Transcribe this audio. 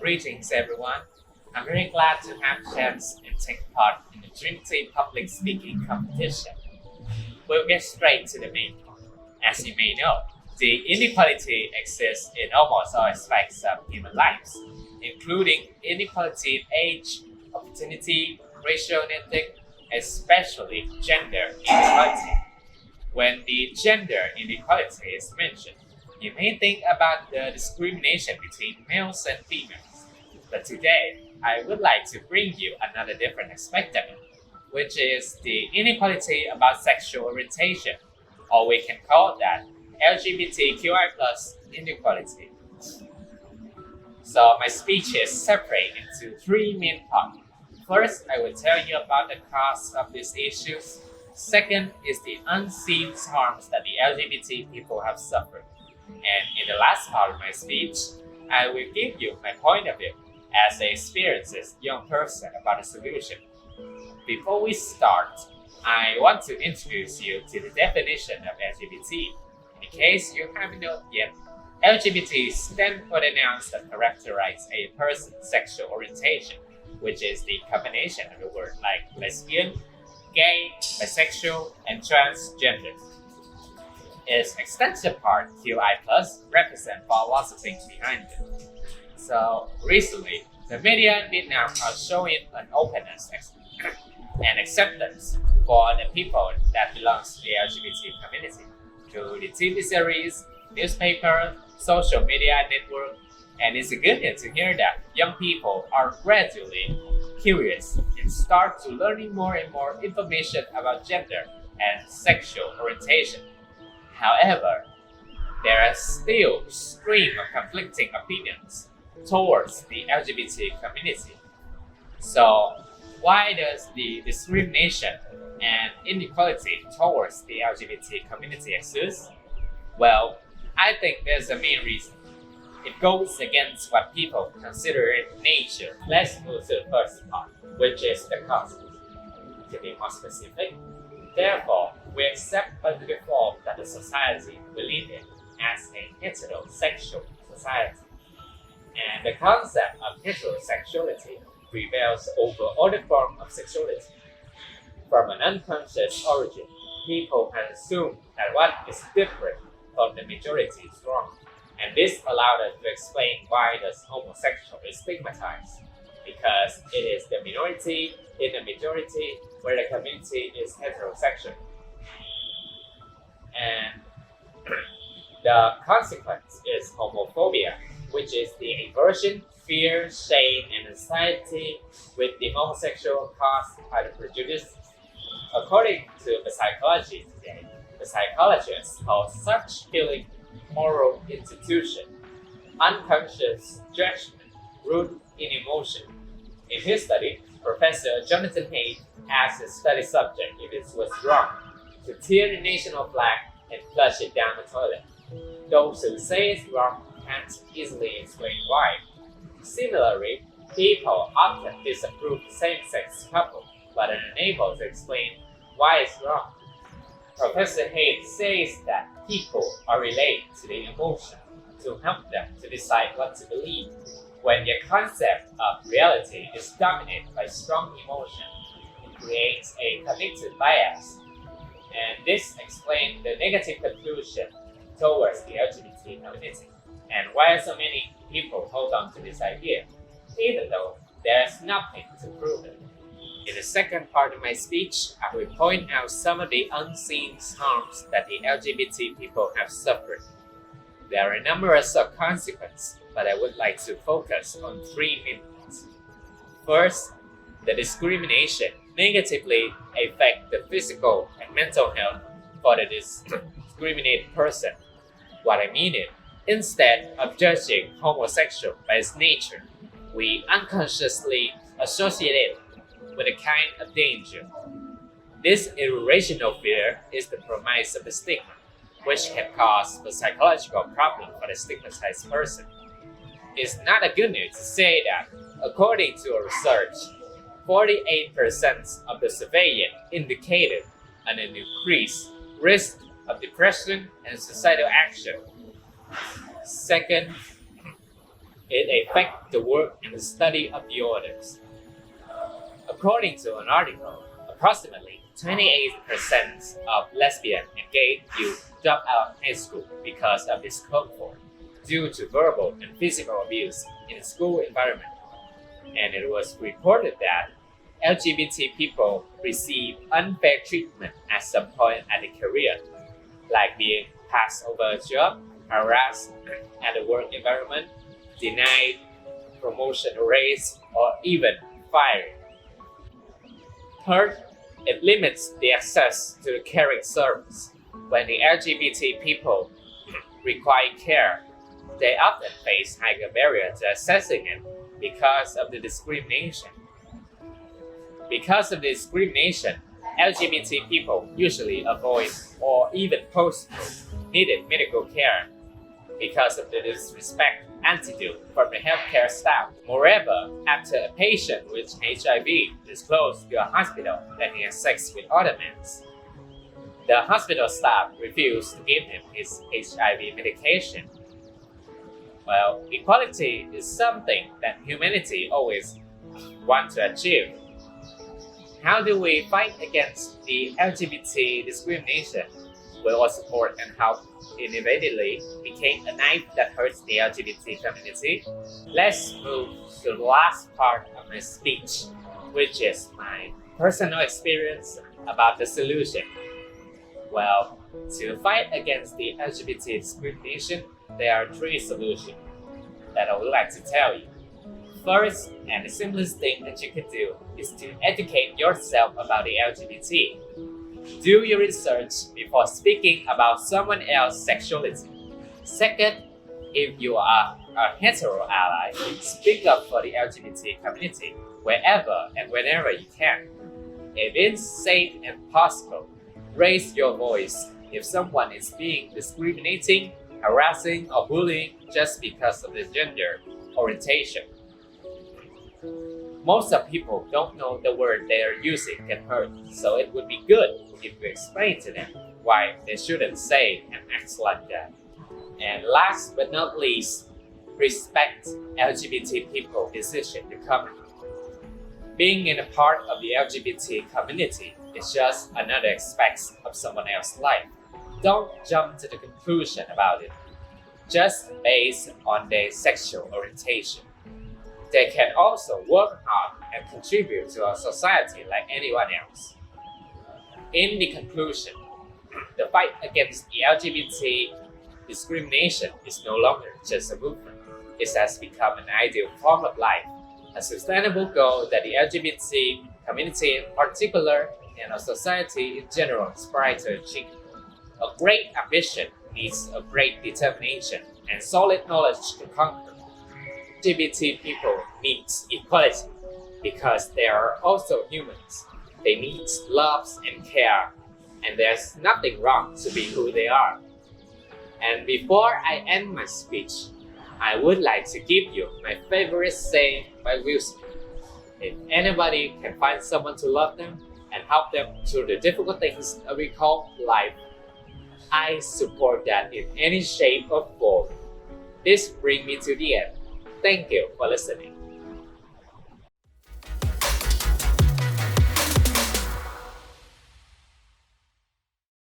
Greetings everyone. I'm very glad to have a chance and take part in the Trinity Public Speaking Competition. We'll get straight to the main point. As you may know, the inequality exists in almost all aspects of human lives, including inequality in age, opportunity, racial and ethnic, especially gender inequality. When the gender inequality is mentioned, you may think about the discrimination between males and females. But today, I would like to bring you another different aspect of it, which is the inequality about sexual orientation, or we can call that LGBTQI plus inequality. So my speech is separated into three main parts. First, I will tell you about the cause of these issues. Second is the unseen harms that the LGBT people have suffered. And in the last part of my speech, I will give you my point of view as an experienced young person about the solution. Before we start, I want to introduce you to the definition of LGBT. In case you haven't known yet, LGBT stands for the nouns that characterize a person's sexual orientation, which is the combination of the word like lesbian, gay, bisexual, and transgender. Its extension part, QI+, represents lots of things behind it. So recently, the media in Vietnam are showing an openness and acceptance for the people that belong to the LGBT community through the TV series, newspaper, social media network, and it's a good thing to hear that young people are gradually curious and start to learning more and more information about gender and sexual orientation. However, there are still stream of conflicting opinions towards the LGBT community. So, why does the discrimination and inequality towards the LGBT community exist? Well, I think there's a main reason. It goes against what people consider in nature. Let's move to the first part, which is the causes. To be more specific, therefore, we accept by the default that the society we live in as a heterosexual society. And the concept of heterosexuality prevails over other forms of sexuality. From an unconscious origin, people have assumed that what is different from the majority is wrong. And this allowed us to explain why the homosexual is stigmatized. Because it is the minority in the majority where the community is heterosexual. And the consequence is homophobia, which is the aversion, fear, shame, and anxiety with the homosexual caused by the prejudice. According to the psychology today, the psychologists call such feeling moral institution, unconscious judgment, rooted in emotion. In his study, Professor Jonathan Haidt asked his study subject if it was wrong to tear the national flag and flush it down the toilet. Those who say it's wrong can't easily explain why. Similarly, people often disapprove same-sex couple but are unable to explain why it's wrong. Professor Haidt says that people are related to the emotion to help them to decide what to believe. When the concept of reality is dominated by strong emotion, it creates a cognitive bias. And this explains the negative conclusion towards the LGBT community and why so many people hold on to this idea, even though there is nothing to prove it. In the second part of my speech, I will point out some of the unseen harms that the LGBT people have suffered. There are numerous consequences, but I would like to focus on three main points. First, the discrimination negatively affects the physical and mental health for the discriminated person. What I mean is, instead of judging homosexual by its nature, we unconsciously associate it with a kind of danger. This irrational fear is the premise of the stigma, which can cause a psychological problem for the stigmatized person. It's not a good news to say that, according to a research, 48% of the surveyed indicated an increased risk of depression and suicidal action. Second, It affects the work and the study of the others. According to an article, approximately 28% of lesbian and gay youth drop out of high school because of this cohort due to verbal and physical abuse in the school environment. And it was reported that LGBT people receive unfair treatment at some point at their career, like being passed over a job, harassed at the work environment, denied promotion or raise, or even fired. Third, it limits the access to the caring service. When the LGBT people require care, they often face higher barriers to accessing it because of the discrimination. Because of the discrimination, LGBT people usually avoid or even postpone needed medical care because of the disrespect attitude from the healthcare staff. Moreover, after a patient with HIV disclosed to a hospital that he has sex with other men, the hospital staff refused to give him his HIV medication. Well, equality is something that humanity always wants to achieve. How do we fight against the LGBT discrimination? We all support and help inevitably became a knife that hurts the LGBT community. Let's move to the last part of my speech, which is my personal experience about the solution. Well, to fight against the LGBT discrimination, there are 3 solutions that I would like to tell you. First, and the simplest thing that you can do is to educate yourself about the LGBT. Do your research before speaking about someone else's sexuality. Second, if you are a hetero ally, speak up for the LGBT community wherever and whenever you can. If it's safe and possible, raise your voice if someone is being discriminating, harassing, or bullying just because of their gender orientation. Most of people don't know the word they are using can hurt, so it would be good if you explain to them why they shouldn't say and act like that. And last but not least, respect LGBT people's decision to come out. Being in a part of the LGBT community is just another aspect of someone else's life. Don't jump to the conclusion about it, just based on their sexual orientation. They can also work hard and contribute to our society like anyone else. In the conclusion, the fight against the LGBT discrimination is no longer just a movement. It has become an ideal form of life, a sustainable goal that the LGBT community in particular and our society in general aspire to achieve. A great ambition needs a great determination and solid knowledge to conquer. LGBT people need equality because they are also humans. They need love and care, and there's nothing wrong to be who they are. And before I end my speech, I would like to give you my favorite saying by Will Smith. If anybody can find someone to love them and help them through the difficult things that we call life, I support that in any shape or form. This brings me to the end. Thank you for listening.